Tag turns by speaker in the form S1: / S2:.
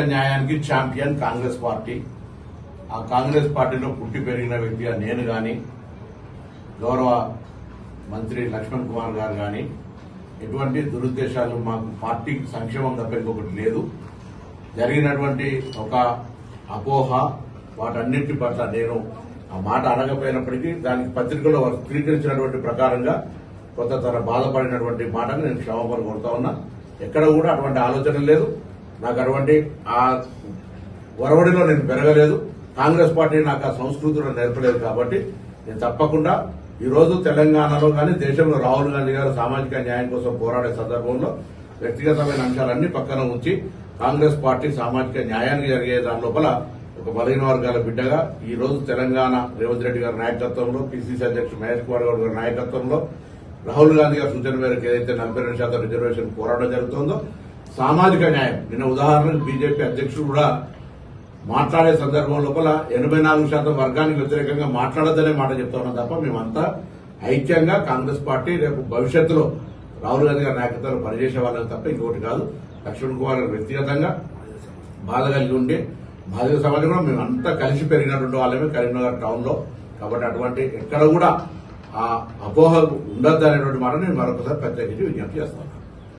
S1: న్యాయానికి champion Congress party. ఆ కాంగ్రెస్ పార్టీలో పుట్టి పెరిగిన వ్యక్తిగా నేను గాని, గౌరవ మంత్రి లక్ష్మణ్ కుమార్ గారు గాని ఎటువంటి దురుద్దేశాలు మాకు పార్టీకి సంక్షేమం తప్ప ఇంకొకటి లేదు. జరిగినటువంటి ఒక అపోహ వాటన్నింటి పట్ల నేను ఆ మాట అనకపోయినప్పటికీ దానికి పత్రికలో స్వీకరించినటువంటి ప్రకారంగా కొంత తన బాధపడినటువంటి మాటను నేను క్షమాపణ కోరుతా ఉన్నా. ఎక్కడ కూడా అటువంటి ఆలోచన లేదు. నాకు అటువంటి ఆ వరవడిలో నేను పెరగలేదు. కాంగ్రెస్ పార్టీ నాకు ఆ సంస్కృతిలో నేర్పలేదు. కాబట్టి నేను తప్పకుండా ఈ రోజు తెలంగాణలో కానీ దేశంలో రాహుల్ గాంధీ గారు సామాజిక న్యాయం కోసం పోరాడే సందర్భంలో వ్యక్తిగతమైన అంశాలన్నీ పక్కన ఉంచి కాంగ్రెస్ పార్టీ సామాజిక న్యాయానికి జరిగే దాని లోపల ఒక బలహీన వర్గాల బిడ్డగా ఈ రోజు తెలంగాణ రేవంత్ రెడ్డి గారి నాయకత్వంలో, పిసిసి అధ్యక్షుడు మహేష్ కుమార్ గౌడ్ గారి నాయకత్వంలో, రాహుల్ గాంధీ గారి సూచన మేరకు ఏదైతే 42% రిజర్వేషన్ పోరాటం జరుగుతుందో సామాజిక న్యాయం. నిన్న ఉదాహరణకు బీజేపీ అధ్యక్షుడు కూడా మాట్లాడే సందర్భం లోపల 84% వర్గానికి వ్యతిరేకంగా మాట్లాడద్దనే మాట చెప్తా ఉన్నాం తప్ప మేమంతా ఐక్యంగా కాంగ్రెస్ పార్టీ రేపు భవిష్యత్తులో రాహుల్ గాంధీ గారి నాయకత్వంలో పనిచేసే వాళ్ళని తప్ప ఇంకొకటి కాదు. లక్ష్మణ్ కుమార్ గారు వ్యక్తిగతంగా బాధ కలిగి ఉండి బాధిత సమాజంలో మేమంతా కలిసి పెరిగినటువంటి వాళ్ళమే కరీంనగర్ టౌన్ లో. కాబట్టి అటువంటి ఎక్కడ కూడా ఆ అపోహ ఉండద్దు అనేటువంటి మాట నేను మరొకసారి ప్రత్యేకించి విజ్ఞప్తి చేస్తాను.